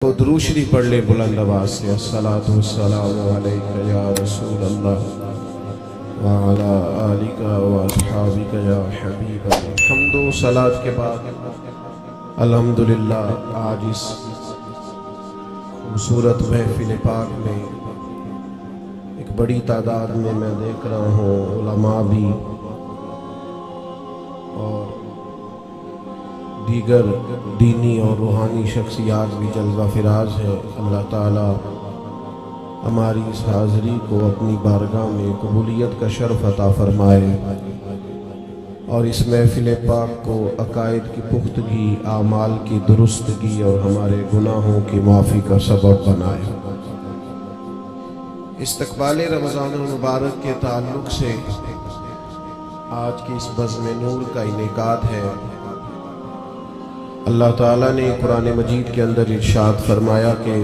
تو درود شریف پڑھ لیں بلند آواز سے۔ الصلاۃ والسلام علیک یا رسول اللہ وعلی آلک واصحابک یا حبیب اللہ۔ حمد و صلاۃ کے بعد الحمدللہ آج اس خوبصورت محفل پاک میں ایک بڑی تعداد میں دیکھ رہا ہوں علماء بھی اور دیگر دینی اور روحانی شخصیات بھی جلوہ فراز ہیں۔ اللہ تعالی ہماری اس حاضری کو اپنی بارگاہ میں قبولیت کا شرف عطا فرمائے اور اس محفل پاک کو عقائد کی پختگی، اعمال کی درستگی اور ہمارے گناہوں کی معافی کا سبب بنائے۔ استقبال رمضان المبارک کے تعلق سے آج کی اس بزم نور کا انعقاد ہے۔ اللہ تعالیٰ نے قرآن مجید کے اندر ارشاد فرمایا کہ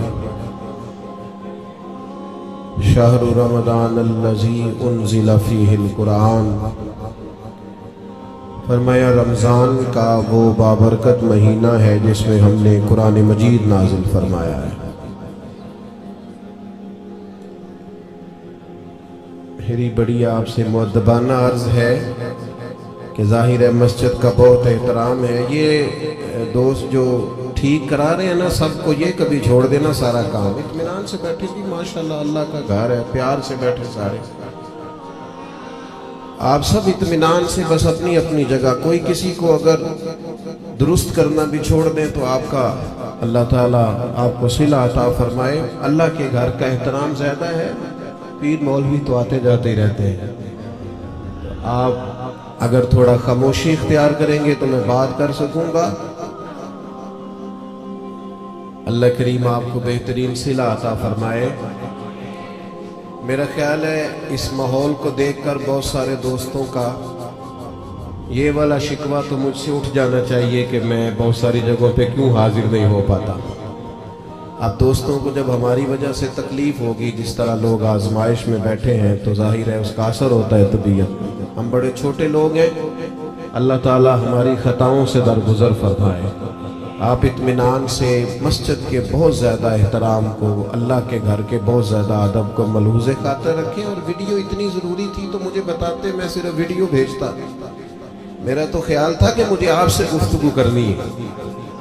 شہر رمضان الذی انزل فیہ القرآن، فرمایا رمضان کا وہ بابرکت مہینہ ہے جس میں ہم نے قرآن مجید نازل فرمایا ہے۔ میری بڑی آپ سے مؤدبانہ عرض ہے کہ ظاہر ہے مسجد کا بہت احترام ہے، یہ دوست جو ٹھیک کرا رہے ہیں نا سب کو یہ کبھی چھوڑ دینا سارا کام، اطمینان سے بیٹھے بھی، ماشاءاللہ اللہ کا گھر ہے، پیار سے بیٹھے سارے، آپ سب اطمینان سے بس اپنی اپنی جگہ، کوئی کسی کو اگر درست کرنا بھی چھوڑ دیں تو آپ کا اللہ تعالیٰ آپ کو صلہ عطا فرمائے۔ اللہ کے گھر کا احترام زیادہ ہے، پیر مولوی تو آتے جاتے ہی رہتے ہیں، آپ اگر تھوڑا خاموشی اختیار کریں گے تو میں بات کر سکوں گا۔ اللہ کریم آپ کو بہترین صلہ عطا فرمائے۔ میرا خیال ہے اس ماحول کو دیکھ کر بہت سارے دوستوں کا یہ والا شکوہ تو مجھ سے اٹھ جانا چاہیے کہ میں بہت ساری جگہوں پہ کیوں حاضر نہیں ہو پاتا۔ اب دوستوں کو جب ہماری وجہ سے تکلیف ہوگی، جس طرح لوگ آزمائش میں بیٹھے ہیں، تو ظاہر ہے اس کا اثر ہوتا ہے طبیعت۔ ہم بڑے چھوٹے لوگ ہیں، اللہ تعالی ہماری خطاؤں سے درگزر فرمائے۔ آپ اطمینان سے مسجد کے بہت زیادہ احترام کو، اللہ کے گھر کے بہت زیادہ ادب کو ملحوظ خاطر رکھیں، اور ویڈیو اتنی ضروری تھی تو مجھے بتاتے، میں صرف ویڈیو بھیجتا۔ میرا تو خیال تھا کہ مجھے آپ سے گفتگو کرنی ہے۔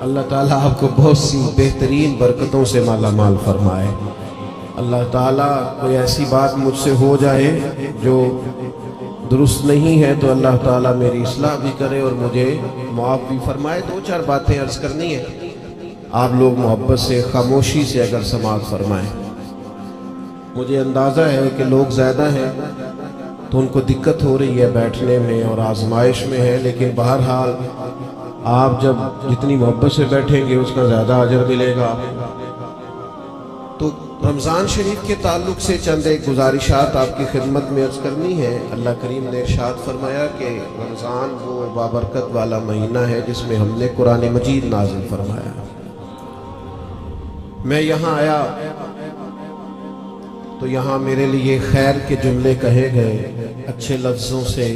اللہ تعالیٰ آپ کو بہت سی بہترین برکتوں سے مالا مال فرمائے۔ اللہ تعالیٰ کوئی ایسی بات مجھ سے ہو جائے جو درست نہیں ہے تو اللہ تعالیٰ میری اصلاح بھی کرے اور مجھے معاف بھی فرمائے۔ دو چار باتیں عرض کرنی ہے، آپ لوگ محبت سے خاموشی سے اگر سماعت فرمائیں۔ مجھے اندازہ ہے کہ لوگ زیادہ ہیں تو ان کو دقت ہو رہی ہے بیٹھنے میں اور آزمائش میں ہے، لیکن بہرحال آپ جب جتنی محبت سے بیٹھیں گے اس کا زیادہ اجر ملے گا۔ تو رمضان شریف کے تعلق سے چند ایک گزارشات آپ کی خدمت میں عرض کرنی ہے۔ اللہ کریم نے ارشاد فرمایا کہ رمضان وہ بابرکت والا مہینہ ہے جس میں ہم نے قرآن مجید نازل فرمایا۔ میں یہاں آیا تو یہاں میرے لیے خیر کے جملے کہے گئے، اچھے لفظوں سے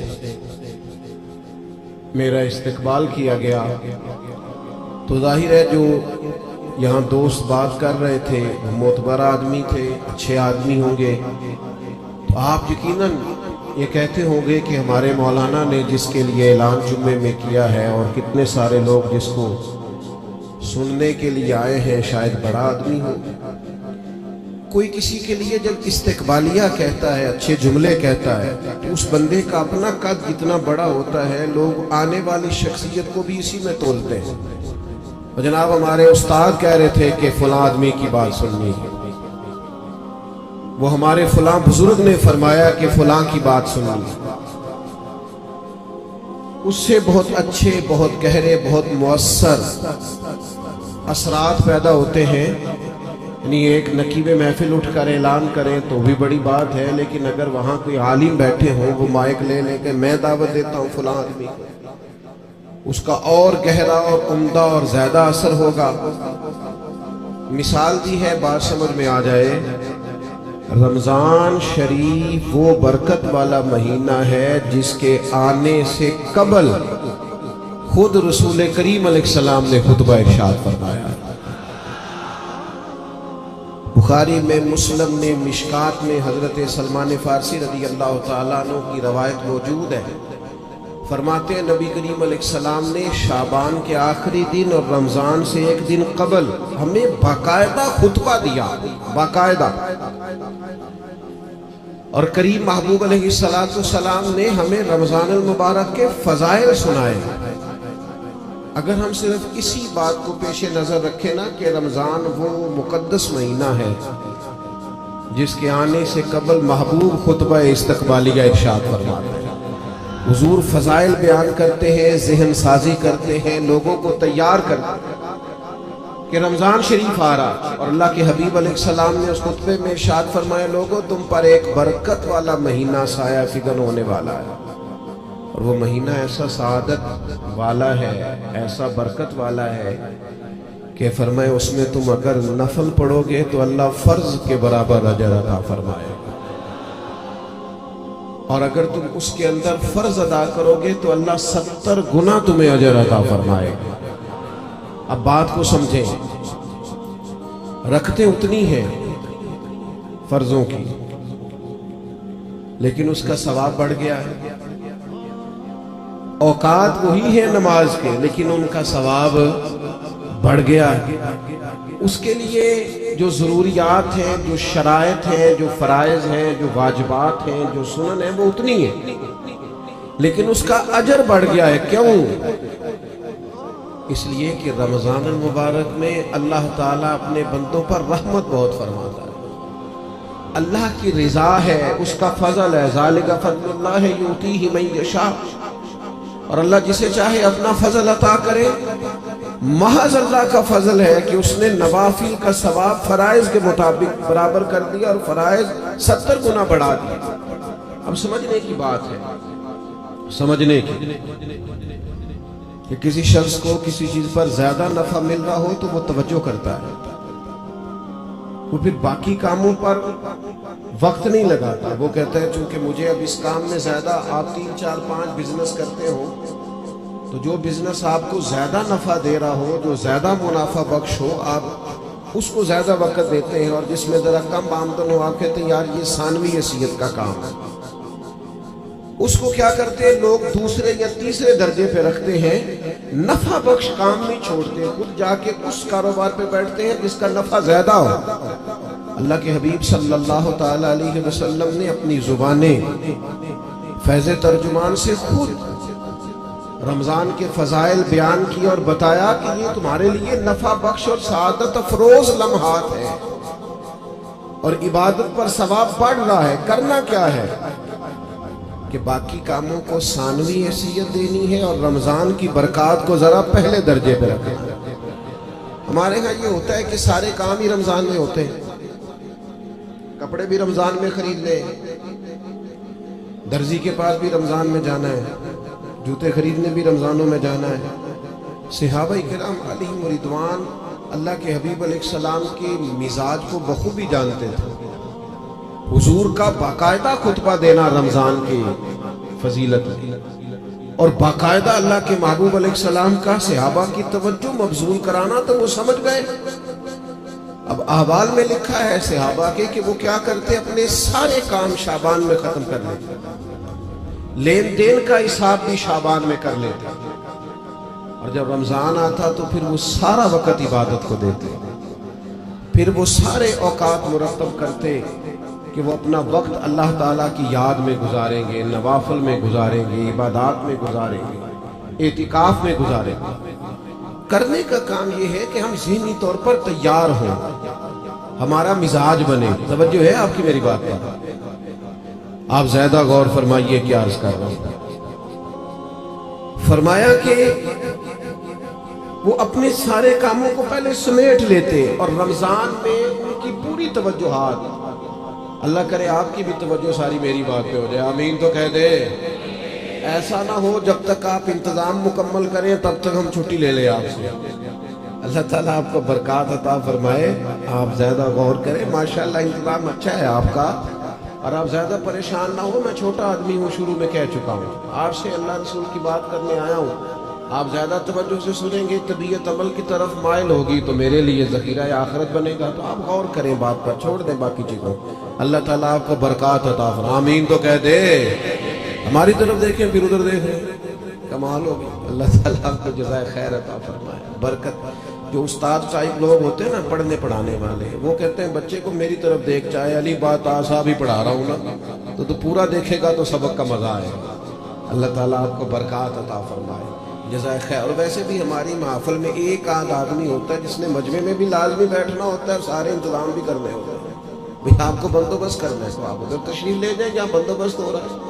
میرا استقبال کیا گیا، تو ظاہر ہے جو یہاں دوست بات کر رہے تھے وہ معتبر آدمی تھے، اچھے آدمی ہوں گے، تو آپ یقیناً یہ کہتے ہوں گے کہ ہمارے مولانا نے جس کے لیے اعلان جمعے میں کیا ہے اور کتنے سارے لوگ جس کو سننے کے لیے آئے ہیں شاید بڑا آدمی ہو۔ کوئی کسی کے لیے جب استقبالیہ کہتا ہے، اچھے جملے کہتا ہے، تو اس بندے کا اپنا قد اتنا بڑا ہوتا ہے، لوگ آنے والی شخصیت کو بھی اسی میں تولتے ہیں۔ اور جناب ہمارے استاد کہہ رہے تھے کہ فلاں آدمی کی بات سننی ہے، وہ ہمارے فلاں بزرگ نے فرمایا کہ فلاں کی بات سننی ہے، اس سے بہت اچھے، بہت گہرے، بہت مؤثر اثرات پیدا ہوتے ہیں۔ یعنی ایک نقیب محفل اٹھ کر اعلان کریں تو بھی بڑی بات ہے، لیکن اگر وہاں کوئی عالم بیٹھے ہوں، وہ مائک لے لیں کہ میں دعوت دیتا ہوں فلاں آدمی کو، اس کا اور گہرا اور عمدہ اور زیادہ اثر ہوگا۔ مثال دی ہے، بات سمجھ میں آ جائے۔ رمضان شریف وہ برکت والا مہینہ ہے جس کے آنے سے قبل خود رسول کریم علیہ السلام نے خطبہ ارشاد فرمایا۔ بخاری میں، مسلم میں، مشکات میں حضرت سلمان فارسی رضی اللہ تعالیٰ عنہ کی روایت موجود ہے۔ فرماتے ہیں نبی کریم علیہ السلام نے شعبان کے آخری دن اور رمضان سے ایک دن قبل ہمیں باقاعدہ خطبہ دیا، باقاعدہ، اور کریم محبوب علیہ السلام نے ہمیں رمضان المبارک کے فضائل سنائے۔ اگر ہم صرف اسی بات کو پیش نظر رکھیں نا کہ رمضان وہ مقدس مہینہ ہے جس کے آنے سے قبل محبوب خطبہ استقبالیہ ارشاد فرماتے ہیں، حضور فضائل بیان کرتے ہیں، ذہن سازی کرتے ہیں، لوگوں کو تیار کرتے ہیں کہ رمضان شریف آ رہا، اور اللہ کے حبیب علیہ السلام نے اس خطبے میں ارشاد فرمایا، لوگوں تم پر ایک برکت والا مہینہ سایہ فگن ہونے والا ہے، اور وہ مہینہ ایسا سعادت والا ہے، ایسا برکت والا ہے کہ فرمائے اس میں تم اگر نفل پڑھو گے تو اللہ فرض کے برابر اجر عطا فرمائے، اور اگر تم اس کے اندر فرض ادا کرو گے تو اللہ 70 گنا تمہیں اجر عطا فرمائے۔ اب بات کو سمجھیں، رکھتے اتنی ہیں فرضوں کی، لیکن اس کا ثواب بڑھ گیا ہے۔ اوقات وہی ہیں نماز کے، لیکن ان کا ثواب بڑھ گیا ہے۔ اس کے لیے جو ضروریات ہیں، جو شرائط ہیں، جو فرائض ہیں، جو واجبات ہیں، جو سنن ہیں، وہ اتنی ہیں، لیکن اس کا اجر بڑھ گیا ہے۔ کیوں؟ اس لیے کہ رمضان المبارک میں اللہ تعالیٰ اپنے بندوں پر رحمت بہت فرماتا ہے، اللہ کی رضا ہے، اس کا فضل ہے، ذالک فضل اللہ یؤتیہ من یشاء، اور اللہ جسے چاہے اپنا فضل عطا کرے۔ محض اللہ کا فضل ہے کہ اس نے نوافل کا ثواب فرائض کے مطابق برابر کر دیا اور فرائض 70 گنا بڑھا دیا۔ اب سمجھنے کی بات ہے، سمجھنے کی، کہ کسی شخص کو کسی چیز پر زیادہ نفع مل رہا ہو تو وہ توجہ کرتا ہے، وہ پھر باقی کاموں پر وقت نہیں لگاتا، وہ کہتا ہے چونکہ مجھے اب اس کام میں زیادہ، آپ 3 4 5 بزنس کرتے ہو تو جو بزنس آپ کو زیادہ نفع دے رہا ہو، جو زیادہ منافع بخش ہو، آپ اس کو زیادہ وقت دیتے ہیں، اور جس میں ذرا کم آمدن ہو آپ کہتے ہیں یار یہ ثانوی حیثیت کا کام ہے۔ اس کو کیا کرتے ہیں لوگ؟ دوسرے یا تیسرے درجے پہ رکھتے ہیں، نفع بخش کام نہیں چھوڑتے، خود جا کے اس کاروبار پہ بیٹھتے ہیں جس کا نفع زیادہ ہو۔ اللہ کے حبیب صلی اللہ تعالی علیہ وسلم نے اپنی زبانیں فیض ترجمان سے خود رمضان کے فضائل بیان کی اور بتایا کہ یہ تمہارے لیے نفع بخش اور سعادت افروز لمحات ہے، اور عبادت پر ثواب بڑھ رہا ہے۔ کرنا کیا ہے کہ باقی کاموں کو ثانوی حیثیت دینی ہے اور رمضان کی برکات کو ذرا پہلے درجے پہ رکھنا ہے۔ ہمارے ہاں یہ ہوتا ہے کہ سارے کام ہی رمضان میں ہوتے ہیں، کپڑے بھی رمضان میں خرید لے، درزی کے پاس بھی رمضان میں جانا ہے، جوتے خریدنے بھی رمضانوں میں جانا ہے۔ صحابہ کرام علیہم رضوان اللہ کے حبیب علیہ السلام کے مزاج کو بخوبی جانتے تھے۔ حضور کا باقاعدہ خطبہ دینا رمضان کی فضیلت ہے، اور باقاعدہ اللہ کے محبوب علیہ السلام کا صحابہ کی توجہ مبذول کرانا، تو وہ سمجھ گئے۔ اب احوال میں لکھا ہے صحابہ کے کہ وہ کیا کرتے، اپنے سارے کام شعبان میں ختم کر لیتے، لین دین کا حساب بھی شعبان میں کر لیتے، اور جب رمضان آتا تو پھر وہ سارا وقت عبادت کو دیتے، پھر وہ سارے اوقات مرتب کرتے کہ وہ اپنا وقت اللہ تعالیٰ کی یاد میں گزاریں گے، نوافل میں گزاریں گے، عبادات میں گزاریں گے، اعتکاف میں گزاریں گے۔ کرنے کا کام یہ ہے کہ ہم ذہنی طور پر تیار ہوں، ہمارا مزاج بنے۔ توجہ ہے آپ کی میری بات پر؟ آپ زیادہ غور فرمائیے کیا عرض کر رہا ہوں۔ فرمایا کہ وہ اپنے سارے کاموں کو پہلے سمیٹ لیتے، اور رمضان میں ان کی پوری توجہات، اللہ کرے آپ کی بھی توجہ ساری میری بات پہ ہو جائے، آمین تو کہہ دے۔ ایسا نہ ہو جب تک آپ انتظام مکمل کریں تب تک ہم چھٹی لے لیں آپ سے۔ اللہ تعالیٰ آپ کو برکات عطا فرمائے، آپ زیادہ غور کریں۔ ماشاءاللہ انتظام اچھا ہے آپ کا، اور آپ زیادہ پریشان نہ ہو۔ میں چھوٹا آدمی ہوں، شروع میں کہہ چکا ہوں، آپ سے اللہ رسول کی بات کرنے آیا ہوں، آپ زیادہ توجہ سے سنیں گے، طبیعت عمل کی طرف مائل ہوگی تو میرے لیے ذخیرہ آخرت بنے گا۔ تو آپ غور کریں بات پر، چھوڑ دیں باقی چیزوں۔ اللہ تعالیٰ آپ کو برکات عطا فرمائے، آمین تو کہہ دے۔ ہماری طرف دیکھیں پھر ادھر دیکھ رہے ہیں، کمال ہوگی۔ اللہ تعالیٰ آپ کو جزائے خیر عطا فرمائے، برکت۔ جو استاد ٹائپ لوگ ہوتے ہیں نا، پڑھنے پڑھانے والے، وہ کہتے ہیں بچے کو میری طرف دیکھ، چاہے علی بات آسا بھی پڑھا رہا ہوں نا تو پورا دیکھے گا تو سبق کا مزہ آئے گا۔ اللہ تعالیٰ آپ کو برکات عطا فرمائے، جزائے خیر۔ اور ویسے بھی ہماری محفل میں ایک آدھ آدمی ہوتا ہے جس نے مجمع میں بھی لازمی بیٹھنا ہوتا ہے اور سارے انتظام بھی کرنے ہوتے ہیں۔ بھئی آپ کو بندوبست کرنا ہے تو آپ ادھر تشریف لے جائیں جہاں بندوبست ہو رہا ہے۔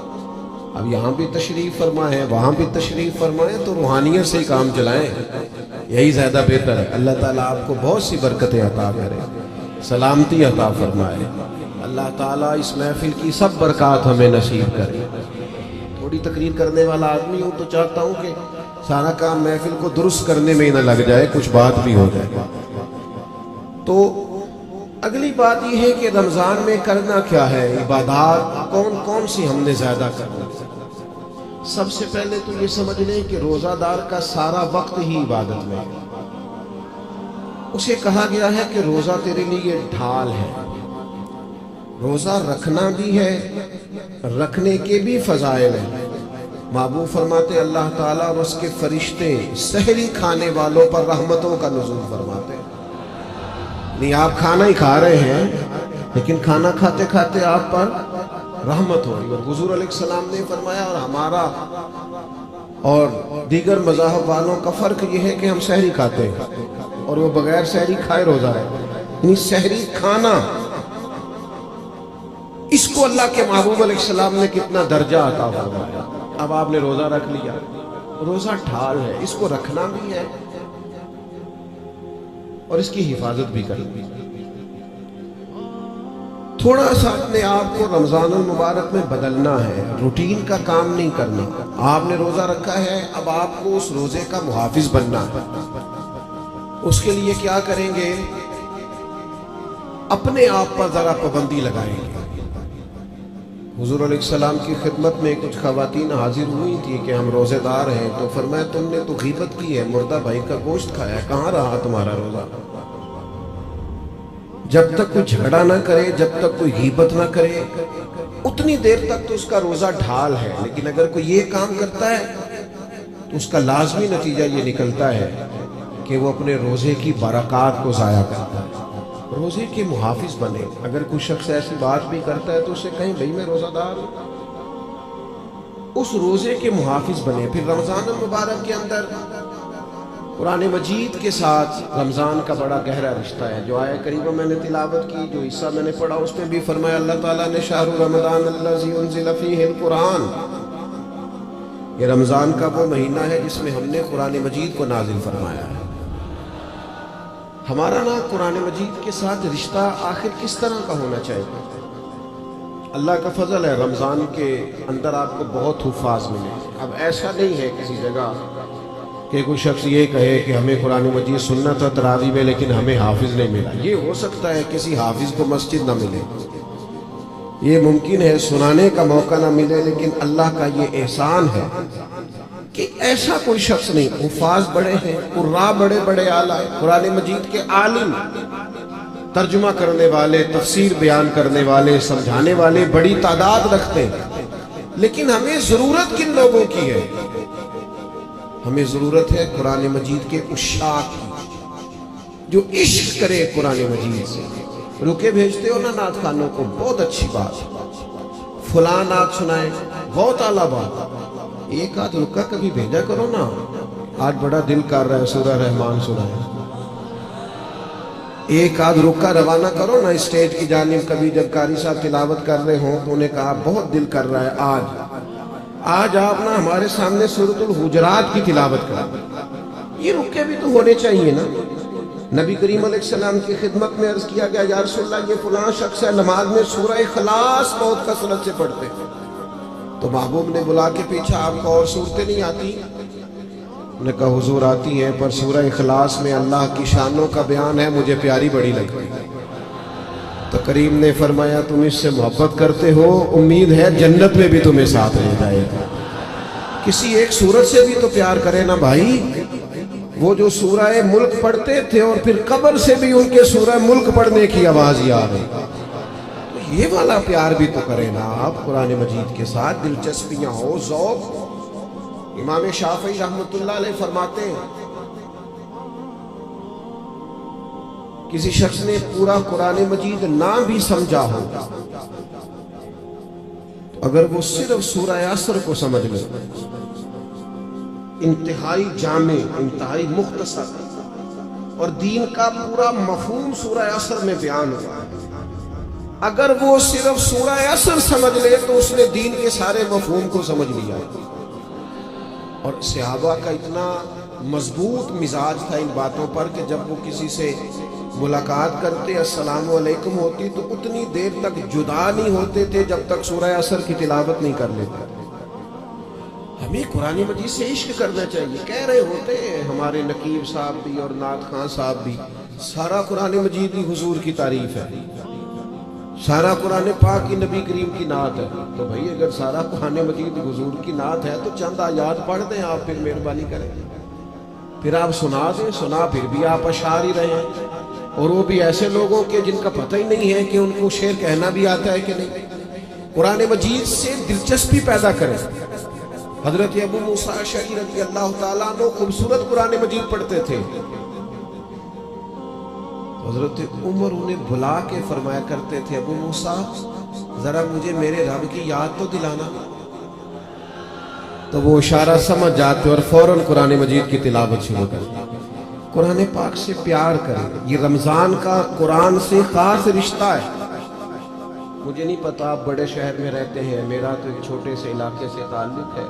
اب یہاں بھی تشریف فرمائیں، وہاں بھی تشریف فرمائیں، تو روحانیت سے ہی کام چلائیں، یہی زیادہ بہتر ہے۔ اللہ تعالیٰ آپ کو بہت سی برکتیں عطا کرے، سلامتی عطا فرمائے۔ اللہ تعالیٰ اس محفل کی سب برکات ہمیں نصیب کرے۔ تھوڑی تقریر کرنے والا آدمی ہوں تو چاہتا ہوں کہ سارا کام محفل کو درست کرنے میں ہی نہ لگ جائے، کچھ بات بھی ہو جائے۔ تو اگلی بات یہ ہے کہ رمضان میں کرنا کیا ہے، عبادات کون کون سی ہم نے زیادہ کرنا۔ سب سے پہلے تو یہ سمجھ لیں کہ روزہ دار کا سارا وقت ہی عبادت میں ہے۔ اسے کہا گیا ہے کہ روزہ تیرے لیے ڈھال ہے۔ روزہ رکھنا بھی ہے، رکھنے کے بھی فضائل ہیں۔ محبوب فرماتے اللہ تعالیٰ اور اس کے فرشتے سحری کھانے والوں پر رحمتوں کا نزول فرماتے ہیں۔ نہیں آپ کھانا ہی کھا رہے ہیں لیکن کھانا کھاتے کھاتے آپ پر رحمت ہو رہی ہے۔ اور حضور علیہ السلام نے فرمایا، اور ہمارا اور دیگر مذاہب والوں کا فرق یہ ہے کہ ہم سحری کھاتے ہیں اور وہ بغیر سحری کھائے روزہ ہے۔ یعنی سحری کھانا، اس کو اللہ کے محبوب علیہ السلام نے کتنا درجہ عطا فرمایا۔ اب آپ نے روزہ رکھ لیا، روزہ ڈھال ہے، اس کو رکھنا بھی ہے اور اس کی حفاظت بھی کرنی ہے۔ تھوڑا سا اپنے آپ کو رمضان المبارک میں بدلنا ہے، روٹین کا کام نہیں کرنا۔ آپ نے روزہ رکھا ہے، اب آپ کو اس روزے کا محافظ بننا ہے۔ اس کے لیے کیا کریں گے؟ اپنے آپ پر ذرا پابندی لگائیں گے۔ حضور علیہ السلام کی خدمت میں کچھ خواتین حاضر ہوئی تھی کہ ہم روزے دار ہیں، تو فرمایا تم نے تو غیبت کی ہے، مردہ بھائی کا گوشت کھایا ہے، کہاں رہا تمہارا روزہ؟ جب تک کوئی جھگڑا نہ کرے، جب تک کوئی غیبت نہ کرے، اتنی دیر تک تو اس کا روزہ ڈھال ہے۔ لیکن اگر کوئی یہ کام کرتا ہے تو اس کا لازمی نتیجہ یہ نکلتا ہے کہ وہ اپنے روزے کی برکات کو ضائع کرتا ہے۔ روزے کے محافظ بنے۔ اگر کوئی شخص ایسی بات بھی کرتا ہے تو اسے کہیں بھئی میں روزہ دار ہوں، اس روزے کے محافظ بنے۔ پھر رمضان المبارک کے اندر قرآن مجید کے ساتھ رمضان کا بڑا گہرا رشتہ ہے۔ جو آیہ کریمہ میں نے تلاوت کی، جو حصہ میں نے پڑھا، اس میں بھی فرمایا اللہ تعالیٰ نے شہر رمضان الذی انزل فیہ القرآن، یہ رمضان کا وہ مہینہ ہے جس میں ہم نے قرآن مجید کو نازل فرمایا ہے۔ ہمارا نا قرآن مجید کے ساتھ رشتہ آخر کس طرح کا ہونا چاہیے؟ اللہ کا فضل ہے، رمضان کے اندر آپ کو بہت حفاظ ملے۔ اب ایسا نہیں ہے کسی جگہ کہ کوئی شخص یہ کہے کہ ہمیں قرآن مجید سننا تھا تراویح میں لیکن ہمیں حافظ نہیں ملا۔ یہ ہو سکتا ہے کسی حافظ کو مسجد نہ ملے، یہ ممکن ہے سنانے کا موقع نہ ملے، لیکن اللہ کا یہ احسان ہے کہ ایسا کوئی شخص نہیں۔ حفاظ بڑے ہیں، قراء بڑے بڑے اعلیٰ ہیں، قرآن مجید کے عالم، ترجمہ کرنے والے، تفسیر بیان کرنے والے، سمجھانے والے بڑی تعداد رکھتے ہیں۔ لیکن ہمیں ضرورت کن لوگوں کی ہے؟ ہمیں ضرورت ہے قرآن مجید کے عشاق کی، جو عشق کرے قرآن مجید سے۔ رکے بھیجتے ہو نا نعت خانوں کو، بہت اچھی بات، فلاں نعت سنائے، بہت اعلیٰ بات، ایک آدھ رکا کبھی بھیجا کرو نا۔ آج بڑا دل کر رہا ہے سورہ رحمان سنائے، ایک آدھ رکا روانہ کرو نا اسٹیج کی جانب۔ کبھی جب قاری صاحب تلاوت کر رہے ہوں تو انہیں کہا بہت دل کر رہا ہے آج آپ نا ہمارے سامنے سورۃ الحجرات کی تلاوت کریں۔ یہ رکے بھی تو ہونے چاہیے نا۔ نبی کریم علیہ السلام کی خدمت میں عرض کیا گیا یا رسول اللہ یہ فلاں شخص ہے نماز میں سورہ اخلاص بہت کثرت سے پڑھتے، تو محبوب نے بلا کے پوچھا آپ کو اور صورتیں نہیں آتی؟ انہوں نے کہا حضور آتی ہیں، پر سورہ اخلاص میں اللہ کی شانوں کا بیان ہے، مجھے پیاری بڑی لگتی ہے۔ تو کریم نے فرمایا تم اس سے محبت کرتے ہو، امید ہے جنت میں بھی تمہیں ساتھ لے جائے گا۔ کسی ایک سورت سے بھی تو پیار کرے نا بھائی. وہ جو سورہ ملک پڑھتے تھے اور پھر قبر سے بھی ان کے سورہ ملک پڑھنے کی آواز یاد ہے. تو یہ والا پیار بھی تو کرے نا آپ قرآن مجید کے ساتھ. دلچسپیاں ہو، ذوق. امام شافعی رحمۃ اللہ علیہ فرماتے ہیں کسی شخص نے پورا قرآن مجید نہ بھی سمجھا ہو، اگر وہ صرف سورہ عصر کو سمجھ لے، انتہائی جامع، انتہائی مختصر، اور دین کا پورا مفہوم سورہ عصر میں بیان ہوا، اگر وہ صرف سورہ عصر سمجھ لے تو اس نے دین کے سارے مفہوم کو سمجھ لیا. اور صحابہ کا اتنا مضبوط مزاج تھا ان باتوں پر کہ جب وہ کسی سے ملاقات کرتے، السلام علیکم ہوتی، تو اتنی دیر تک جدا نہیں ہوتے تھے جب تک سورہ عصر کی تلاوت نہیں کر لیتے. ہمیں قرآن مجید سے عشق کرنا چاہیے. کہہ رہے ہوتے ہیں ہمارے نقیب صاحب بھی اور نعت خان صاحب بھی، سارا قرآن مجید ہی حضور کی تعریف ہے، سارا قرآن پاک کی نبی کریم کی نعت ہے. تو بھائی اگر سارا قرآن مجید حضور کی نعت ہے تو چند آیات پڑھ دیں آپ، پھر مہربانی کریں، پھر آپ سنا دیں. سنا پھر بھی آپ اشعار ہی رہے ہیں، اور وہ بھی ایسے لوگوں کے جن کا پتہ ہی نہیں ہے کہ ان کو شعر کہنا بھی آتا ہے کہ نہیں. قرآن مجید سے دلچسپی پیدا کریں. حضرت ابو موسیٰ اشعری رضی اللہ تعالیٰ عنہ خوبصورت قرآن مجید پڑھتے تھے. حضرت عمر انہیں بلا کے فرمایا کرتے تھے ابو موسیٰ ذرا مجھے میرے رب کی یاد تو دلانا. تو وہ اشارہ سمجھ جاتے اور فوراً قرآن مجید کی تلاوت شروع کرتے. قرآن پاک سے پیار کریں. یہ رمضان کا قرآن سے خاص رشتہ ہے. مجھے نہیں پتا آپ بڑے شہر میں رہتے ہیں، میرا تو ایک چھوٹے سے علاقے سے تعلق ہے.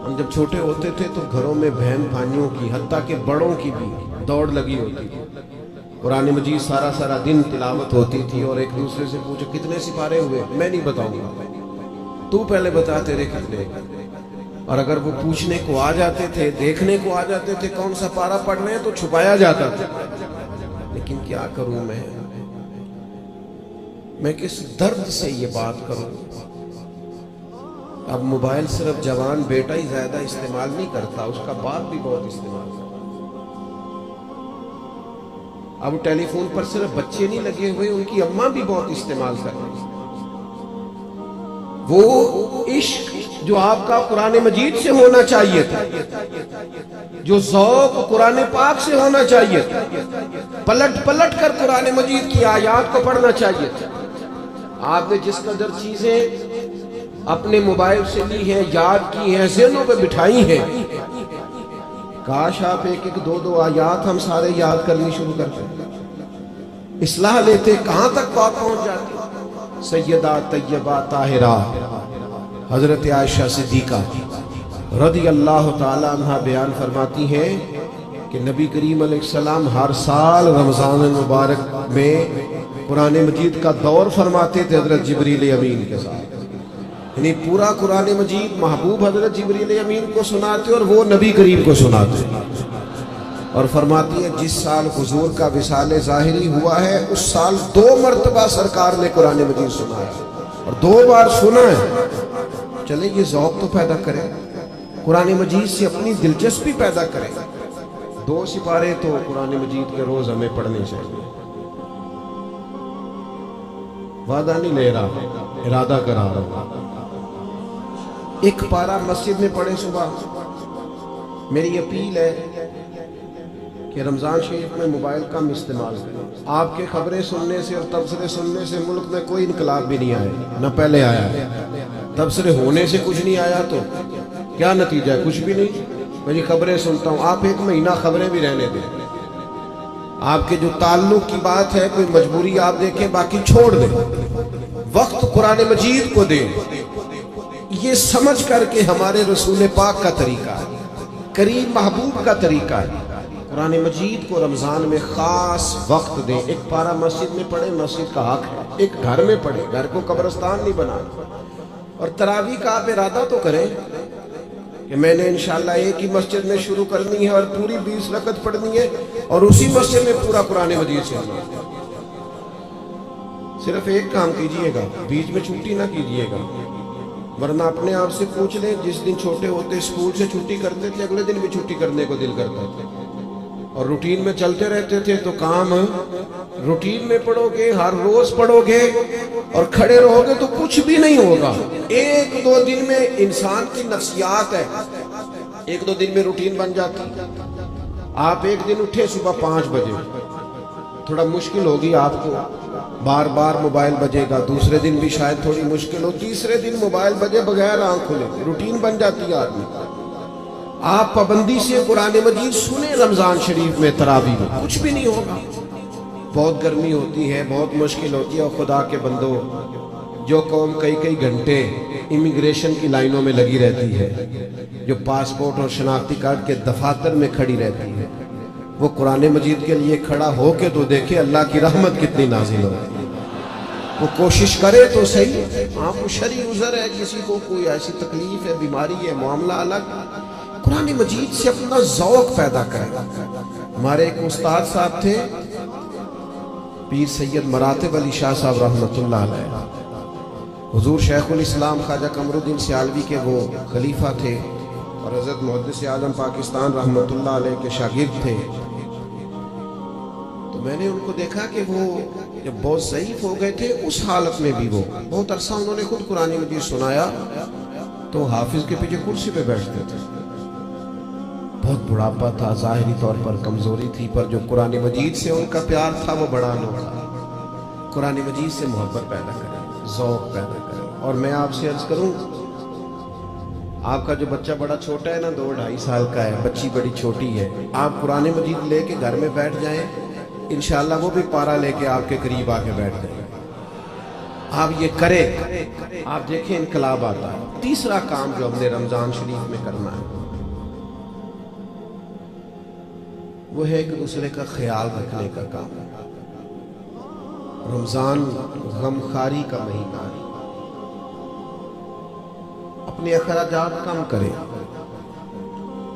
ہم جب چھوٹے ہوتے تھے تو گھروں میں بہن بھائیوں کی، حتیٰ کہ بڑوں کی بھی دوڑ لگی ہوتی تھی. قرآن مجید سارا سارا دن تلاوت ہوتی تھی، اور ایک دوسرے سے پوچھو کتنے سپارے ہوئے، میں نہیں بتاؤں گا، تو پہلے بتا تیرے کتنے. اور اگر وہ پوچھنے کو آ جاتے تھے، دیکھنے کو آ جاتے تھے کون سا پارا پڑھ رہے ہیں، تو چھپایا جاتا تھا. لیکن کیا کروں میں کس درد سے یہ بات کروں. اب موبائل صرف جوان بیٹا ہی زیادہ استعمال نہیں کرتا، اس کا باپ بھی بہت استعمال کرتا. اب ٹیلی فون پر صرف بچے نہیں لگے ہوئے، ان کی اماں بھی بہت استعمال کر رہی ہیں. وہ عشق جو آپ کا قرآن مجید سے ہونا چاہیے تھا، جو ذوق قرآن پاک سے ہونا چاہیے تھا، پلٹ پلٹ کر قرآن مجید کی آیات کو پڑھنا چاہیے تھا. آپ نے جس قدر چیزیں اپنے موبائل سے لی ہیں، یاد کی ہیں، ذہنوں پہ بٹھائی ہیں، کاش آپ ایک ایک دو دو آیات ہم سارے یاد کرنی شروع کرتے، اصلاح لیتے، کہاں تک بات پہنچ جاتی. سیدہ طیبہ طاہرہ حضرت عائشہ صدیقہ رضی اللہ تعالیٰ عنہ بیان فرماتی ہیں کہ نبی کریم علیہ السلام ہر سال رمضان المبارک میں قرآن مجید کا دور فرماتے تھے حضرت جبریل امین کے ساتھ. یعنی پورا قرآن مجید محبوب حضرت جبریل امین کو سناتے اور وہ نبی کریم کو سناتے. اور فرماتی ہے جس سال حضور کا وصال ظاہری ہوا ہے اس سال 2 مرتبہ سرکار نے قرآن مجید سنا ہے، اور 2 بار سنا ہے. چلے یہ ذوق تو پیدا کریں، قرآن مجید سے اپنی دلچسپی پیدا کریں. 2 سپارے تو قرآن مجید کے روز ہمیں پڑھنے چاہیے. وعدہ نہیں لے رہا، ارادہ کرا رہا. ایک پارہ مسجد میں پڑھے صبح. میری اپیل ہے کہ رمضان شریف میں موبائل کم استعمال کریں. آپ کے خبریں سننے سے اور تبصرے سننے سے ملک میں کوئی انقلاب بھی نہیں آیا، نہ پہلے آیا. تبصرے ہونے سے کچھ نہیں آیا تو کیا نتیجہ ہے؟ کچھ بھی نہیں. میں یہ خبریں سنتا ہوں، آپ 1 مہینہ خبریں بھی رہنے دیں. آپ کے جو تعلق کی بات ہے، کوئی مجبوری آپ دیکھیں، باقی چھوڑ دیں. وقت قرآن مجید کو دیں. یہ سمجھ کر کہ ہمارے رسول پاک کا طریقہ ہے، کریم محبوب کا طریقہ ہے. قرآن مجید کو رمضان میں خاص وقت دیں. ایک پارہ مسجد میں پڑھیں، مسجد کا حق ہے. ایک گھر میں پڑھیں، گھر کو قبرستان نہیں بنانا. اور تراویح کا آپ ارادہ تو کریں کہ میں نے انشاءاللہ ایک ہی مسجد میں شروع کرنی ہے اور پوری 20 رکعت پڑھنی ہے، اور اسی مسجد میں پورا قرآن مجید سننا ہے. صرف ایک کام کیجئے گا، بیچ میں چھٹی نہ کیجئے گا. ورنہ اپنے آپ سے پوچھ لیں، جس دن چھوٹے ہوتے اسکول سے چھٹی کرتے تھے اگلے دن بھی چھٹی کرنے کو دل کرتا تھا، اور روٹین میں چلتے رہتے تھے تو کام روٹین میں پڑھو گے، ہر روز پڑھو گے اور کھڑے رہو گے تو کچھ بھی نہیں ہوگا۔ ایک دو دن میں انسان کی نفسیات ہے، ایک دو دن میں روٹین بن جاتی۔ آپ ایک دن اٹھے صبح 5 بجے، تھوڑا مشکل ہوگی آپ کو، بار بار موبائل بجے گا، دوسرے دن بھی شاید تھوڑی مشکل ہو، تیسرے دن موبائل بجے بغیر آنکھ کھلے، روٹین بن جاتی ہے آدمی۔ آپ پابندی سے قرآن مجید سنیں رمضان شریف میں تراویح میں، کچھ بھی نہیں ہوگا۔ بہت گرمی ہوتی ہے، بہت مشکل ہوتی ہے، اور خدا کے بندو، جو قوم کئی گھنٹے امیگریشن کی لائنوں میں لگی رہتی ہے، جو پاسپورٹ اور شناختی کارڈ کے دفاتر میں کھڑی رہتی ہے، وہ قرآن مجید کے لیے کھڑا ہو کے تو دیکھے اللہ کی رحمت کتنی نازل ہوتی ہے۔ وہ کوشش کرے تو صحیح۔ آپ کو شرعی عذر ہے، کسی کو کوئی ایسی تکلیف ہے، بیماری ہے، معاملہ الگ، قرآن مجید سے اپنا ذوق پیدا کرے۔ ہمارے ایک استاد صاحب تھے، پیر سید مراتب علی شاہ صاحب رحمۃ اللہ علیہ، حضور شیخ الاسلام خواجہ قمر الدین سیالوی کے وہ خلیفہ تھے، اور حضرت محدث اعظم پاکستان رحمۃ اللہ علیہ کے شاگرد تھے۔ تو میں نے ان کو دیکھا کہ وہ جب بہت ضعیف ہو گئے تھے، اس حالت میں بھی وہ بہت عرصہ انہوں نے خود قرآن مجید سنایا، تو حافظ کے پیچھے کرسی پہ بیٹھتے تھے۔ بہت بڑھاپا تھا، ظاہری طور پر کمزوری تھی، پر جو قرآن مجید سے ان کا پیار تھا وہ بڑا انوکھا۔ قرآن مجید سے محبت پیدا کریں، ذوق پیدا کریں۔ اور میں آپ سے عرض کروں، آپ کا جو بچہ بڑا چھوٹا ہے نا، 2-2.5 سال کا ہے، بچی بڑی چھوٹی ہے، آپ قرآن مجید لے کے گھر میں بیٹھ جائیں، انشاءاللہ وہ بھی پارا لے کے آپ کے قریب آ کے بیٹھ جائیں۔ آپ یہ کریں، آپ دیکھیں انقلاب آتا ہے۔ تیسرا کام جو ہم نے رمضان شریف میں کرنا ہے وہ ہے ایک دوسرے کا خیال رکھنے کا کام۔ رمضان غمخواری کا مہینہ ہے، اپنے اخراجات کم کریں،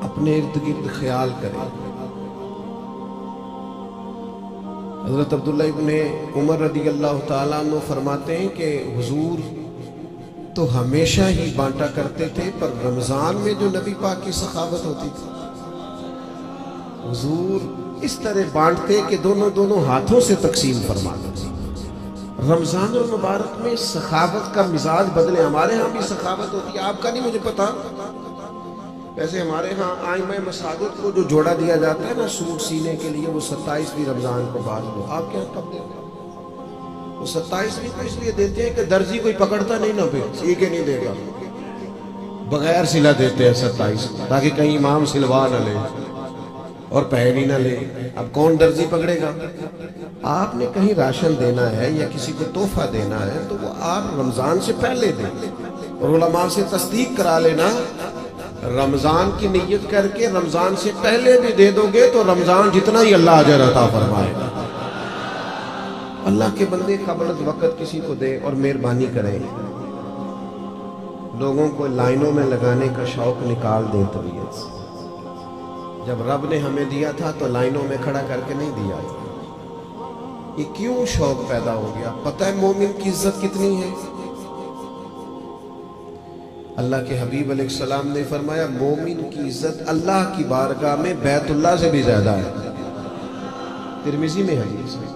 اپنے ارد گرد خیال کریں۔ حضرت عبداللہ ابن عمر رضی اللہ تعالیٰ عنہ فرماتے ہیں کہ حضور تو ہمیشہ ہی بانٹا کرتے تھے، پر رمضان میں جو نبی پاک کی سخاوت ہوتی تھی، حضور اس طرح بانٹتے کہ دونوں ہاتھوں سے تقسیم فرماتے تھے۔ رمضان المبارک میں سخاوت کا مزاج بدلے۔ ہمارے ہاں بھی سخاوت ہوتی ہے، آپ کا نہیں مجھے پتا، ویسے ہمارے ہاں آئمہ مساجد کو جو جوڑا دیا جاتا ہے نا سوٹ سینے کے لیے، وہ 27ویں رمضان کو بعد لو۔ آپ کیا کب دیتے ہیں؟ وہ 27ویں کو اس لیے دیتے ہیں کہ درزی کوئی پکڑتا نہیں نا، پھر سی کے نہیں دے گا، بغیر سلا دیتے ہیں 27 تاکہ کہیں امام سلوا نہ لے اور پہن ہی نہ لے۔ اب کون درزی پکڑے گا؟ آپ نے کہیں راشن دینا ہے یا کسی کو تحفہ دینا ہے تو وہ آپ رمضان سے پہلے دیں، اور علماء سے تصدیق کرا لینا، رمضان کی نیت کر کے رمضان سے پہلے بھی دے دو گے تو رمضان جتنا ہی اللہ اجر عطا فرمائے گا۔ اللہ کے بندے قبل از وقت کسی کو دے اور مہربانی کریں، لوگوں کو لائنوں میں لگانے کا شوق نکال دیں طبیعت سے۔ جب رب نے ہمیں دیا تھا تو لائنوں میں کھڑا کر کے نہیں دیا، یہ کیوں شوق پیدا ہو گیا؟ پتہ ہے مومن کی عزت کتنی ہے؟ اللہ کے حبیب علیہ السلام نے فرمایا مومن کی عزت اللہ کی بارگاہ میں بیت اللہ سے بھی زیادہ ہے۔ ترمذی میں حدیث ہے۔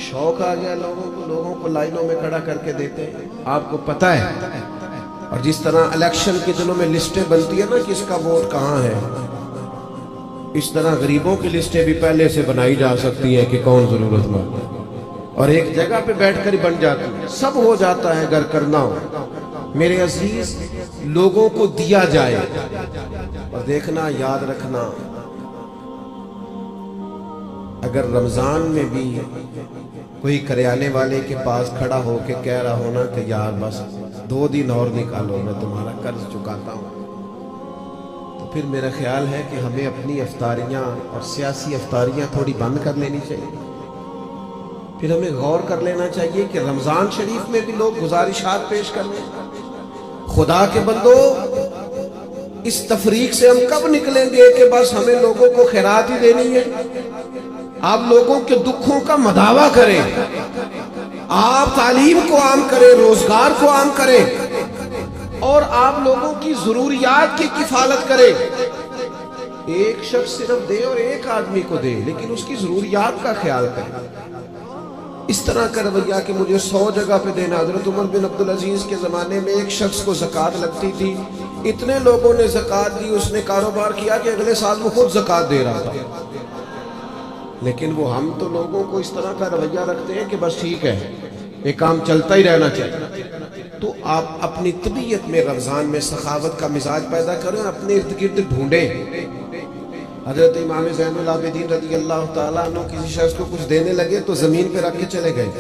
شوق آ گیا لوگوں کو لائنوں میں کھڑا کر کے دیتے ہیں۔ آپ کو پتہ ہے، اور جس طرح الیکشن کے دنوں میں لسٹیں بنتی ہیں نا کس کا ووٹ کہاں ہے، اس طرح غریبوں کی لسٹیں بھی پہلے سے بنائی جا سکتی ہیں کہ کون ضرورت مند ہے، اور ایک جگہ پہ بیٹھ کر ہی بن جاتی ہے، سب ہو جاتا ہے اگر کرنا ہو۔ میرے عزیز، لوگوں کو دیا جائے، اور دیکھنا یاد رکھنا، اگر رمضان میں بھی کوئی کریانے والے کے پاس کھڑا ہو کے کہہ رہا ہونا کہ یار بس 2 دن اور نکالو میں تمہارا قرض چکاتا ہوں، تو پھر میرا خیال ہے کہ ہمیں اپنی افطاریاں اور سیاسی افطاریاں تھوڑی بند کر لینی چاہیے۔ پھر ہمیں غور کر لینا چاہیے کہ رمضان شریف میں بھی لوگ گزارشات پیش کر لیں۔ خدا کے بندو، اس تفریق سے ہم کب نکلیں گے کہ بس ہمیں لوگوں کو خیرات ہی دینی ہے؟ آپ لوگوں کے دکھوں کا مداوع کریں، آپ تعلیم کو عام کریں، روزگار کو عام کریں، اور آپ لوگوں کی ضروریات کی کفالت کرے. ایک شخص صرف دے اور ایک آدمی کو دے، لیکن اس کی ضروریات کا خیال کرے. اس طرح کا رویہ کہ مجھے 100 جگہ پہ دینا. حضرت عمر بن عبدالعزیز کے زمانے میں ایک شخص کو زکوٰۃ لگتی تھی، اتنے لوگوں نے زکوٰۃ دی، اس نے کاروبار کیا کہ اگلے سال وہ خود زکوٰۃ دے رہا تھا. لیکن وہ ہم تو لوگوں کو اس طرح کا رویہ رکھتے ہیں کہ بس ٹھیک ہے، ایک کام چلتا ہی رہنا چاہیے. تو آپ اپنی طبیعت میں رمضان میں سخاوت کا مزاج پیدا کریں اور اپنے ارد گرد ڈھونڈیں. حضرت امام زین العابدین رضی اللہ تعالیٰ عنہ کسی شخص کو کچھ دینے لگے تو زمین پہ رکھ کے چلے گئے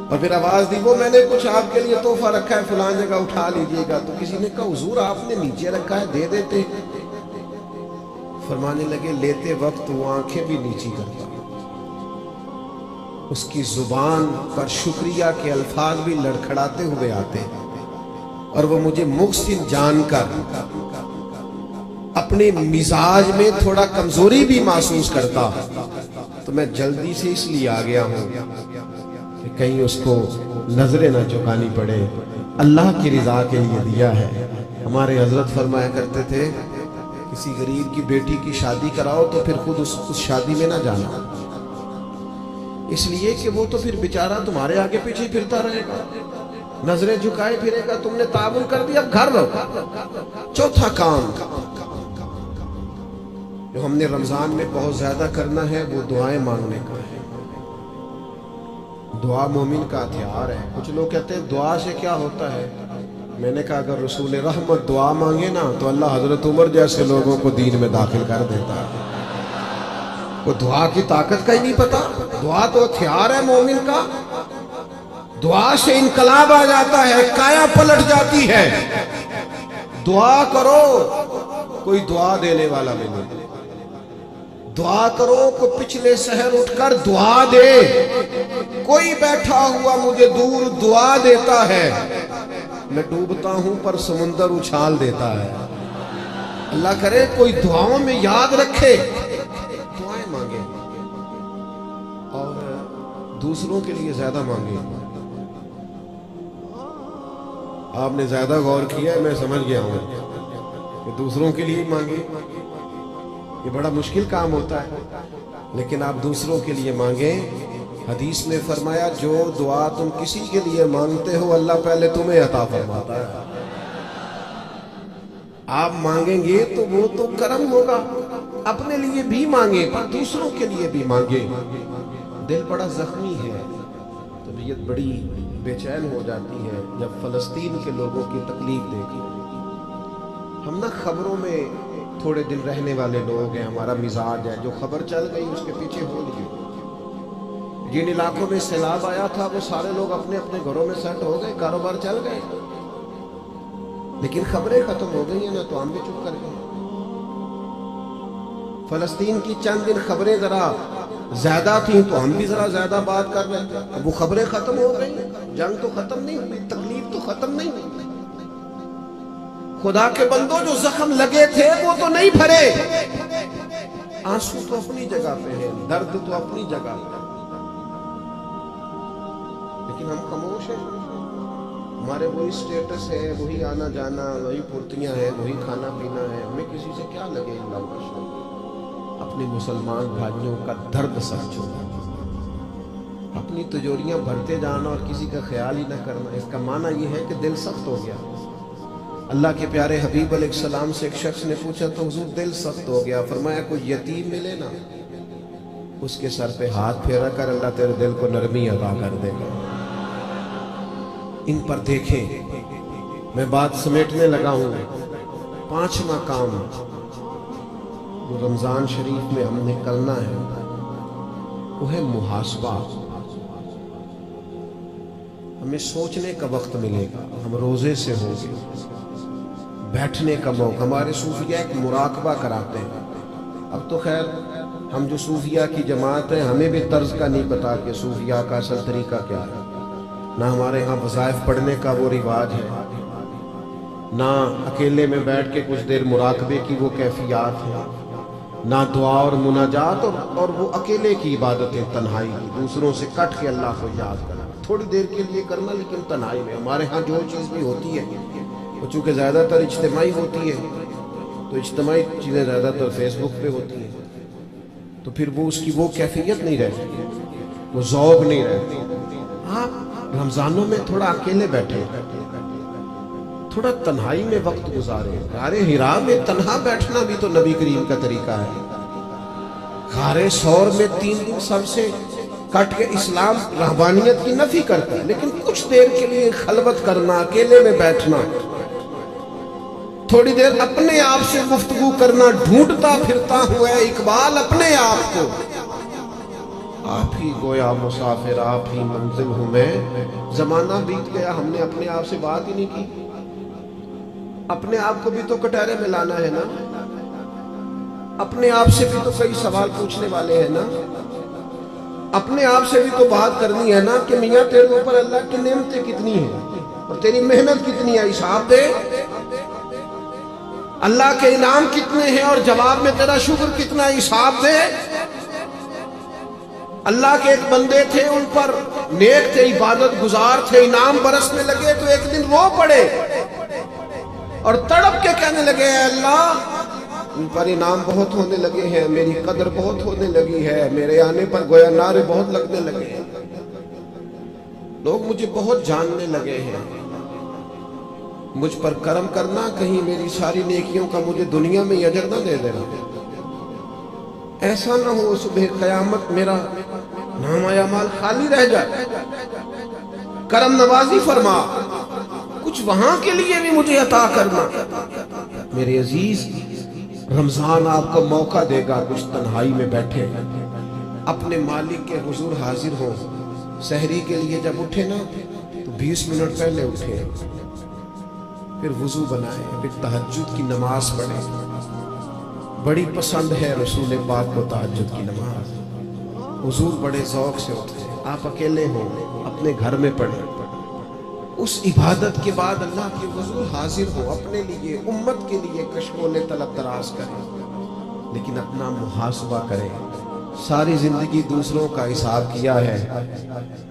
اور پھر آواز دی، وہ میں نے کچھ آپ کے لیے تحفہ رکھا ہے فلاں جگہ اٹھا لیجئے گا. تو کسی نے کہا حضور آپ نے نیچے رکھا ہے، دے دیتے. فرمانے لگے لیتے وقت وہ آنکھیں بھی نیچی کرتا، اس کی زبان پر شکریہ کے الفاظ بھی لڑکھڑاتے ہوئے آتے، اور وہ مجھے محسن جان کر اپنے مزاج میں تھوڑا کمزوری بھی محسوس کرتا. تو میں جلدی سے اس لیے آ گیا ہوں کہ کہیں اس کو نظریں نہ چکانی پڑے، اللہ کی رضا کے لیے دیا ہے. ہمارے حضرت فرمایا کرتے تھے کسی غریب کی بیٹی کی شادی کراؤ تو پھر خود اس شادی میں نہ جانا، اس لیے کہ وہ تو پھر بیچارہ تمہارے آگے پیچھے پھرتا رہے گا، نظریں جھکائے پھرے گا. تم نے تعاون کر دیا، اب گھر رہو. چوتھا کام جو ہم نے رمضان میں بہت زیادہ کرنا ہے وہ دعائیں مانگنے کا ہے. دعا مومن کا ہتھیار ہے. کچھ لوگ کہتے ہیں دعا سے کیا ہوتا ہے. میں نے کہا اگر رسول رحمت دعا مانگے نا تو اللہ حضرت عمر جیسے لوگوں کو دین میں داخل کر دیتا ہے. وہ دعا کی طاقت کا ہی نہیں پتا. دعا تو ہتھیار ہے مومن کا. دعا سے انقلاب آ جاتا ہے، کایا پلٹ جاتی ہے. دعا کرو کوئی دعا دینے والا ملے، دعا کرو کوئی پچھلے سحر اٹھ کر دعا دے. کوئی بیٹھا ہوا مجھے دور دعا دیتا ہے، میں ڈوبتا ہوں پر سمندر اچھال دیتا ہے. اللہ کرے کوئی دعاؤں میں یاد رکھے. دعائیں مانگے اور دوسروں کے لیے زیادہ مانگے. آپ نے زیادہ غور کیا ہے، میں سمجھ گیا ہوں کہ دوسروں کے لیے مانگے. یہ بڑا مشکل کام ہوتا ہے، لیکن آپ دوسروں کے لیے مانگیں. حدیث میں فرمایا جو دعا تم کسی کے لیے مانگتے ہو اللہ پہلے تمہیں عطا فرماتا ہے. آپ مانگیں گے تو وہ تو کرم ہوگا. اپنے لیے بھی مانگیں پر دوسروں کے لیے بھی مانگیں. دل بڑا زخمی ہے، طبیعت بڑی بے چین ہو جاتی ہے جب فلسطین کے لوگوں کی تکلیف دیکھی. ہم نہ خبروں میں تھوڑے دن رہنے والے لوگ ہیں، ہمارا مزاج ہے جو خبر چل گئی اس کے پیچھے ہو لیے. جن علاقوں میں سیلاب آیا تھا وہ سارے لوگ اپنے اپنے گھروں میں سیٹ ہو گئے، کاروبار چل گئے. لیکن خبریں ختم ہو گئی ہیں نا تو ہم بھی چپ کر گئے. فلسطین کی چند دن خبریں ذرا زیادہ تھیں تو ہم بھی ذرا زیادہ بات کر رہے تھے. اب وہ خبریں ختم ہو گئی، جنگ تو ختم نہیں ہوئی، تکلیف تو ختم نہیں ہوئی. خدا کے بندوں جو زخم لگے تھے وہ تو نہیں بھرے. آنسو تو اپنی جگہ پہ ہے، درد تو اپنی جگہ پہ، لیکن ہم خاموش ہیں. ہمارے وہی سٹیٹس ہے، وہی آنا جانا، وہی پھرتیاں ہیں، وہی کھانا پینا ہے. ہمیں کسی سے کیا لگے اللہ کا شکر. اپنے مسلمان بھائیوں کا درد سمجھو، اپنی تجوریاں بھرتے جانا اور کسی کا خیال ہی نہ کرنا. اس کا معنی یہ ہے کہ دل سخت ہو گیا. اللہ کے پیارے حبیب علیہ السلام سے ایک شخص نے پوچھا تو حضور دل سخت ہو گیا. فرمایا کوئی یتیم ملے نا اس کے سر پہ ہاتھ پھیرا کر اللہ تیرے دل کو نرمی عطا کر دے گا. ان پر دیکھیں. میں بات سمیٹنے لگا ہوں. 5واں کام جو رمضان شریف میں ہم نے کرنا ہے وہ ہے محاسبہ. ہمیں سوچنے کا وقت ملے گا. ہم روزے سے ہوں گے، بیٹھنے کا موقع. ہمارے صوفیہ ایک مراقبہ کراتے ہیں. اب تو خیر ہم جو صوفیہ کی جماعت ہے ہمیں بھی طرز کا نہیں پتا کہ صوفیہ کا اصل طریقہ کیا ہے. نہ ہمارے ہاں وظائف پڑھنے کا وہ رواج ہے، نہ اکیلے میں بیٹھ کے کچھ دیر مراقبے کی وہ کیفیات ہے، نہ دعا اور مناجات اور وہ اکیلے کی عبادتیں تنہائی کی، دوسروں سے کٹ کے اللہ کو یاد کرنا. تھوڑی دیر کے لیے کرنا، لیکن تنہائی میں۔ ہمارے ہاں جو چیز بھی ہوتی ہے وہ چونکہ زیادہ تر اجتماعی ہوتی ہے، تو اجتماعی چیزیں زیادہ تر فیس بک پہ ہوتی ہیں، تو پھر وہ اس کی وہ کیفیت نہیں رہتی، وہ ذوق نہیں رہتی۔ آپ رمضانوں میں تھوڑا اکیلے بیٹھے، تھوڑا تنہائی میں وقت گزارے۔ غار حرا میں تنہا بیٹھنا بھی تو نبی کریم کا طریقہ ہے۔ غار ثور میں 3 دن سب سے کٹ کے اسلام رہبانیت کی نفی کرتا ہے، لیکن کچھ دیر کے لیے خلوت کرنا، اکیلے میں بیٹھنا، تھوڑی دیر اپنے آپ سے گفتگو کرنا، ڈھونڈتا پھرتا ہوا ہے اقبال اپنے آپ کو۔ آپ ہی گویا مسافر، آپ ہی منزل ہوں میں۔ زمانہ بیت گیا، ہم نے اپنے آپ سے بات ہی نہیں کی۔ اپنے آپ کو بھی تو کٹہرے میں لانا ہے نا، اپنے آپ سے بھی تو کئی سوال پوچھنے والے ہیں نا، اپنے آپ سے بھی تو بات کرنی ہے نا کہ میاں تیرے اوپر اللہ کی نعمتیں کتنی ہیں اور تیری محنت کتنی ہے، حساب دے۔ اللہ کے انعام کتنے ہیں اور جواب میں تیرا شکر کتنا ہے، حساب دے۔ اللہ کے ایک بندے تھے، ان پر نیک تھے، عبادت گزار تھے، انعام برسنے لگے تو ایک دن رو پڑے اور تڑپ کے کہنے لگے اے اللہ، ان پر انعام بہت ہونے لگے ہیں، میری قدر بہت ہونے لگی ہے، میرے آنے پر گویا نعرے بہت لگنے لگے ہیں، لوگ مجھے بہت جاننے لگے ہیں، مجھ پر کرم کرنا، کہیں میری ساری نیکیوں کا مجھے دنیا میں اجر نہ دے دینا۔ ایسا نہ ہو صبح قیامت میرا نامہ اعمال خالی رہ جائے، کرم نوازی فرما، کچھ وہاں کے لیے بھی مجھے عطا کرنا۔ میرے عزیز، رمضان آپ کو موقع دے گا کچھ تنہائی میں بیٹھے، اپنے مالک کے حضور حاضر ہو۔ سحری کے لیے جب اٹھے نا تو 20 منٹ پہلے اٹھے، پھر وضو بنائے، پھر تہجد کی نماز پڑھے۔ بڑی پسند ہے رسول پاک کو تہجد کی نماز، حضور بڑے ذوق سے اٹھتے۔ آپ اکیلے ہوں، اپنے گھر میں پڑھیں، اس عبادت کے بعد اللہ کے حضور حاضر ہو، اپنے لیے، امت کے لیے کشکول طلب دراز کریں، لیکن اپنا محاسبہ کریں۔ ساری زندگی دوسروں کا حساب کیا ہے۔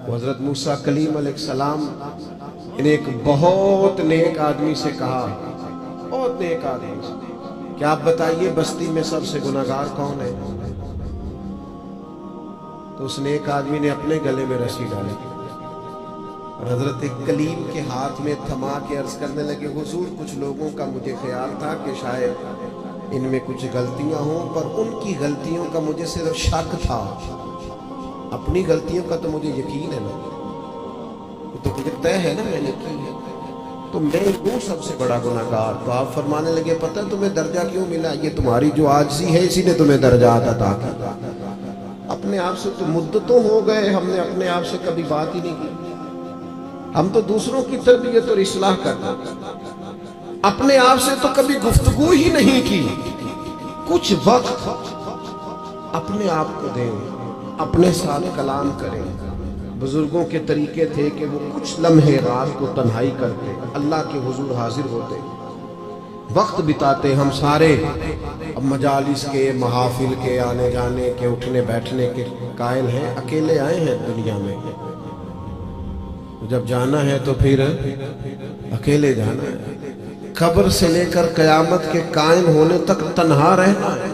حضرت موسیٰ کلیم علیہ السلام نے ایک بہت نیک آدمی سے کہا، بہت نیک آدمی سے، کہ آپ بتائیے بستی میں سب سے گناہگار کون ہے؟ تو اس نیک آدمی نے اپنے گلے میں رسی ڈالی اور حضرت کلیم کے ہاتھ میں تھما کے عرض کرنے لگے حضور، کچھ لوگوں کا مجھے خیال تھا کہ شاید ان میں کچھ غلطیاں ہوں، پر ان کی غلطیوں کا مجھے صرف شک تھا، اپنی غلطیوں کا تو مجھے یقین ہے نا، وہ تو مجھے طے ہے نا میں نے کی ہے، تو میں ہوں سب سے بڑا گناہگار۔ تو آپ فرمانے لگے پتہ تمہیں درجہ کیوں ملا؟ یہ تمہاری جو عاجزی ہے اسی نے تمہیں درجات عطا کیا۔ اپنے آپ سے تو مدتوں ہو گئے ہم نے اپنے آپ سے کبھی بات ہی نہیں کی، ہم تو دوسروں کی تربیت اور اصلاح کرتے، اپنے آپ سے تو کبھی گفتگو ہی نہیں کی۔ کچھ وقت اپنے آپ کو دیں، اپنے ساتھ کلام کریں۔ بزرگوں کے طریقے تھے کہ وہ کچھ لمحے رات کو تنہائی کرتے، اللہ کے حضور حاضر ہوتے، وقت بتاتے۔ ہم سارے اب مجالس کے، محافل کے، آنے جانے کے، اٹھنے بیٹھنے کے قائل ہیں، اکیلے آئے ہیں دنیا میں، جب جانا ہے تو پھر اکیلے جانا ہے۔ قبر سے لے کر قیامت کے قائم ہونے تک تنہا رہنا ہے،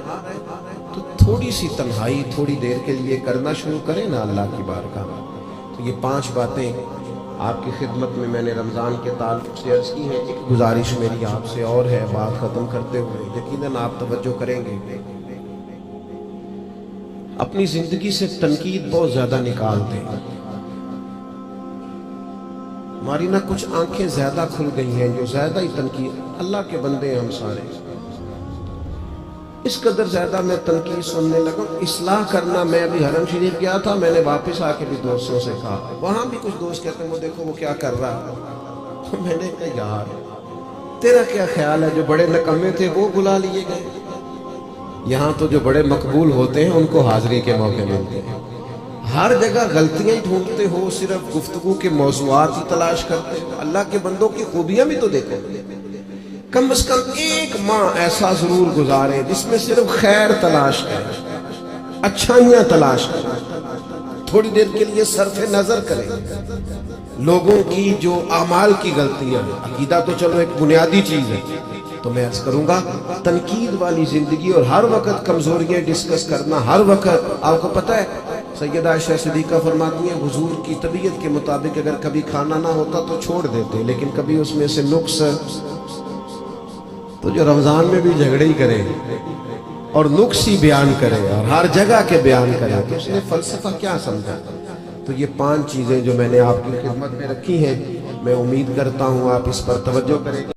تو تھوڑی سی تنہائی تھوڑی دیر کے لیے کرنا شروع کریں نا اللہ کی بارگاہ میں۔ تو یہ 5 باتیں آپ کی خدمت میں میں نے رمضان کے تعلق سے عرض کی ہیں۔ ایک گزارش میری آپ سے اور ہے بات ختم کرتے ہوئے، یقیناً آپ توجہ کریں گے۔ اپنی زندگی سے تنقید بہت زیادہ نکالتے ہیں، ہماری نہ کچھ آنکھیں زیادہ کھل گئی ہیں جو زیادہ ہی تنقید، اللہ کے بندے ہیں ہم سارے، اس قدر زیادہ میں تنقید سننے لگا۔ اصلاح کرنا، میں ابھی حرم شریف گیا تھا، میں نے واپس آ کے بھی دوستوں سے کہا، وہاں بھی کچھ دوست کہتے ہیں وہ دیکھو وہ کیا کر رہا ہے، میں نے کہا یار تیرا کیا خیال ہے، جو بڑے نکمے تھے وہ بلا لیے گئے، یہاں تو جو بڑے مقبول ہوتے ہیں ان کو حاضری کے موقع ملتے ہیں۔ ہر جگہ غلطیاں ہی ڈھونڈتے ہو، صرف گفتگو کے موضوعات ہی تلاش کرتے ہو، اللہ کے بندوں کی خوبیاں بھی تو دیکھو۔ کم از کم 1 ماہ ایسا ضرور گزارے جس میں صرف خیر تلاش کریں، اچھائیاں تلاش کریں، تھوڑی دیر کے لیے صرف نظر کریں لوگوں کی جو اعمال کی غلطیاں ہیں. عقیدہ تو چلو ایک بنیادی چیز ہے، تو میں عرض کروں گا تنقید والی زندگی اور ہر وقت کمزوریاں ڈسکس کرنا، ہر وقت. آپ کو پتہ ہے سیدہ عائشہ صدیقہ فرماتی ہیں حضور کی طبیعت کے مطابق اگر کبھی کھانا نہ ہوتا تو چھوڑ دیتے، لیکن کبھی اس میں سے نقص تو جو رمضان میں بھی جھگڑے ہی کرے اور نقص ہی بیان کرے اور ہر جگہ کے بیان کرے، تو اس نے فلسفہ کیا سمجھا؟ تو یہ 5 چیزیں جو میں نے آپ کی خدمت میں رکھی ہیں، میں امید کرتا ہوں آپ اس پر توجہ کریں گے.